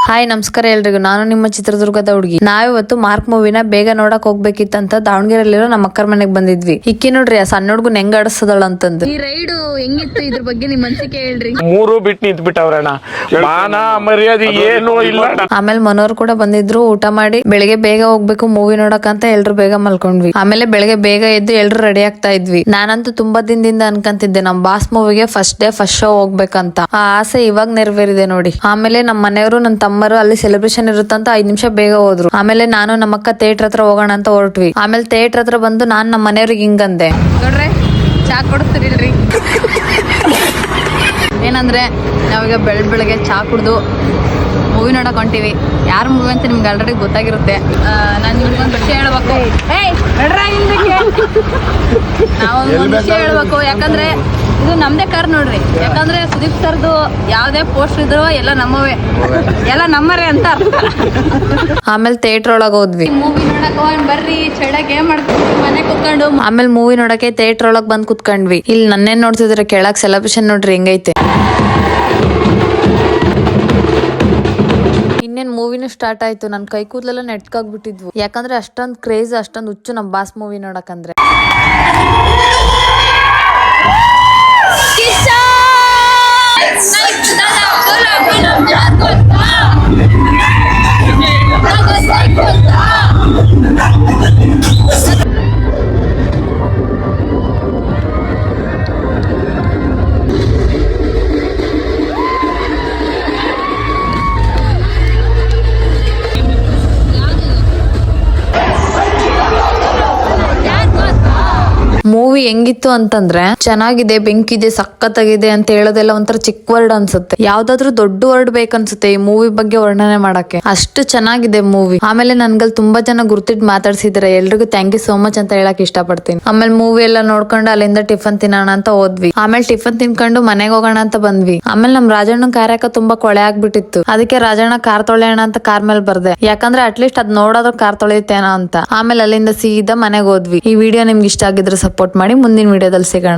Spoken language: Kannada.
ಹಾಯ್ ನಮಸ್ಕಾರ ಎಲ್ರಿಗೂ. ನಾನು ನಿಮ್ಮ ಚಿತ್ರದುರ್ಗದ ಹುಡುಗಿ. ನಾವಿವತ್ತು ಮಾರ್ಕ್ ಮೂವಿನ ಬೇಗ ನೋಡಕ್ ಹೋಗ್ಬೇಕಿತ್ತಂತ ದಾವಣಗೆರೆಯಲ್ಲಿರೋ ನಮ್ಮ ಅಕ್ಕರ ಮನೆಗ್ ಬಂದಿದ್ವಿ. ಇಕ್ಕಿ ನೋಡ್ರಿ ಆ ಸಣ್ಣ ಹುಡುಗನ್ ಹೆಂಗ್ ಆಡಿಸದಳ ಅಂತಂದು. ಈ ರೈಡ್ ಹೆಂಗಿತ್ತು ಇದ್ರ ಬಗ್ಗೆ ನಿಮ್ ಅನ್ಸಿಕೆ ಹೇಳ್ರಿ. ಮೂರು ಬಿಟ್ಟು ನಿಂತ್ ಬಿಟ್ಟವ್ರಣ್ಣ, ಮಾನ ಮರ್ಯಾದೆ ಏನು ಇಲ್ಲ. ಆಮೇಲೆ ಮನೋರು ಕೂಡ ಬಂದಿದ್ರು. ಊಟ ಮಾಡಿ ಬೆಳಿಗ್ಗೆ ಬೇಗ ಹೋಗ್ಬೇಕು ಮೂವಿ ನೋಡಕ್ ಅಂತ ಎಲ್ರು ಬೇಗ ಮಲ್ಕೊಂಡ್ವಿ. ಆಮೇಲೆ ಬೆಳಿಗ್ಗೆ ಬೇಗ ಎದ್ದು ಎಲ್ರು ರೆಡಿ ಆಗ್ತಾ ಇದ್ವಿ. ನಾನಂತೂ ತುಂಬಾ ದಿನದಿಂದ ಅನ್ಕಂತಿದ್ದೆ ನಮ್ ಬಾಸ್ ಮೂವಿಗೆ ಫಸ್ಟ್ ಡೇ ಫಸ್ಟ್ ಶೋ ಹೋಗ್ಬೇಕಂತ. ಆ ಆಸೆ ಇವಾಗ ನೆರವೇರಿದೆ ನೋಡಿ. ಆಮೇಲೆ ನಮ್ಮ ಮನೆಯವರು ನನ್ನ ತಮ್ಮರು ಅಲ್ಲಿ ಸೆಲೆಬ್ರೇಷನ್ ಇರುತ್ತಂತ 5 ನಿಮಿಷ ಬೇಗ ಹೋದ್ರು. ಆಮೇಲೆ ನಾನು ನಮ್ಮ ಅಕ್ಕ ಥಿಯೇಟರ್ ಹತ್ರ ಹೋಗೋಣ ಅಂತ ಹೊರಟ್ವಿ. ಆಮೇಲೆ ಥಿಯೇಟರ್ ಹತ್ರ ಬಂದು ನಾನ್ ನಮ್ಮ ಮನೆಯವ್ರಿಗೆ ಹಿಂಗಂದೆ, ನೋಡ್ರೆ ಚಾ ಕೊಡ್ತೀರಿಲ್ರಿ. ಏನಂದ್ರೆ ನಾವೀಗ ಬೆಳಗ್ಗೆ ಚಾ ಕುಡ್ದು ಮೂವಿ ನೋಡಕ್ ಹೊಂಟಿವಿ. ಯಾರ ಮೂವಿ ಅಂತ ನಿಮ್ಗೆ ಆಲ್ರೆಡಿ ಗೊತ್ತಾಗಿರುತ್ತೆ. ನಾನು ನಿಮ್ಗೊಂದು ವಿಷಯ ಹೇಳ್ಬೇಕು. ನಾವು ಒಂದು ವಿಷಯ ಹೇಳ್ಬೇಕು, ಯಾಕಂದ್ರೆ ಇದು ನಮ್ದೇ ಕಾರ್ ನೋಡ್ರಿ. ಯಾಕಂದ್ರೆ ಸುದೀಪ್ ಸರ್ದು ಯಾವ್ದೇ ಪೋಸ್ಟ್ ಇದ್ರು ಎಲ್ಲ ನಮ್ಮವೇ, ಎಲ್ಲ ನಮ್ಮರೇ ಅಂತ ಅರ್ಥ. ಆಮೇಲೆ ಥಿಯೇಟರ್ ಒಳಗೆ ಹೋದ್ವಿ. ಮೂವಿ ನೋಡಕ್ ಹೋಗಿ ಬರ್ರಿ, ಚಳಕ್ ಏನ್ ಮಾಡ್ತೀವಿ ಮನೆ ಕುತ್ಕೊಂಡು. ಆಮೇಲೆ ಮೂವಿ ನೋಡಕ್ಕೆ ಥಿಯೇಟರ್ ಒಳಗ್ ಬಂದ್ ಕುತ್ಕೊಂಡ್ವಿ. ಇಲ್ಲಿ ನನ್ನೇನ್ ನೋಡ್ತಿದ್ರೆ ಕೆಳಗ್ ಸೆಲೆಬ್ರೇಷನ್ ನೋಡ್ರಿ ಹೆಂಗೈತೆ. ಇನ್ನೇನ್ ಮೂವಿನೂ ಸ್ಟಾರ್ಟ್ ಆಯ್ತು. ನನ್ ಕೈ ಕೂದಲೆಲ್ಲ ನೆಟ್ಕಾಗ್ಬಿಟ್ಟಿದ್ವು. ಯಾಕಂದ್ರೆ ಅಷ್ಟೊಂದ್ ಕ್ರೇಜ್, ಅಷ್ಟೊಂದ್ ಹುಚ್ಚು ನಮ್ ಬಾಸ್ ಮೂವಿ ನೋಡಕಂದ್ರೆ. ಮೂವಿ ಹೆಂಗಿತ್ತು ಅಂತಂದ್ರೆ ಚೆನ್ನಾಗಿದೆ, ಬೆಂಕಿದೆ, ಸಖತ್ತಾಗಿದೆ ಅಂತ ಹೇಳೋದೆಲ್ಲ ಒಂಥರ ಚಿಕ್ಕ ವರ್ಡ್ ಅನ್ಸುತ್ತೆ. ಯಾವ್ದಾದ್ರು ದೊಡ್ಡ ವರ್ಡ್ ಬೇಕನ್ಸುತ್ತೆ ಈ ಮೂವಿ ಬಗ್ಗೆ ವರ್ಣನೆ ಮಾಡಕ್ಕೆ. ಅಷ್ಟು ಚೆನ್ನಾಗಿದೆ ಮೂವಿ. ಆಮೇಲೆ ನನ್ಗಲ್ ತುಂಬಾ ಜನ ಗುರ್ತಿಟ್ಟು ಮಾತಾಡ್ಸಿದಾರೆ. ಎಲ್ರಿಗೂ ಥ್ಯಾಂಕ್ ಯು ಸೋ ಮಚ್ ಅಂತ ಹೇಳಕ್ ಇಷ್ಟಪಡ್ತೀನಿ. ಆಮೇಲೆ ಮೂವಿ ಎಲ್ಲ ನೋಡ್ಕೊಂಡು ಅಲ್ಲಿಂದ ಟಿಫನ್ ತಿನ್ನೋಣ ಅಂತ ಹೋದ್ವಿ. ಆಮೇಲೆ ಟಿಫನ್ ತಿನ್ಕೊಂಡು ಮನೆಗೆ ಹೋಗೋಣ ಅಂತ ಬಂದ್ವಿ. ಆಮೇಲೆ ನಮ್ ರಾಜಣ್ಣ ಕಾರ್ಯಕ ತುಂಬಾ ಕೊಳೆ ಆಗ್ಬಿಟ್ಟಿತ್ತು. ಅದಕ್ಕೆ ರಾಜಣ್ಣ ಕಾರ್ ತೊಳೆಯೋಣ ಅಂತ ಕಾರ್ ಮೇಲೆ ಬರ್ದೆ. ಯಾಕಂದ್ರೆ ಅಟ್ಲೀಸ್ಟ್ ಅದ್ ನೋಡೋದ್ರ ಕಾರ್ ತೊಳೆಯುತ್ತೇನೋ ಅಂತ. ಆಮೇಲೆ ಅಲ್ಲಿಂದ ಸೀದಾ ಮನೆಗೆ ಹೋದ್ವಿ. ಈ ವಿಡಿಯೋ ನಿಮ್ಗೆ ಇಷ್ಟ ಆಗಿದ್ರೆ ಸಪೋರ್ಟ್ ಮಾಡಿ. ಮುಂದಿನ ವಿಡಿಯೋದಲ್ಲಿ ಸಿಗೋಣ.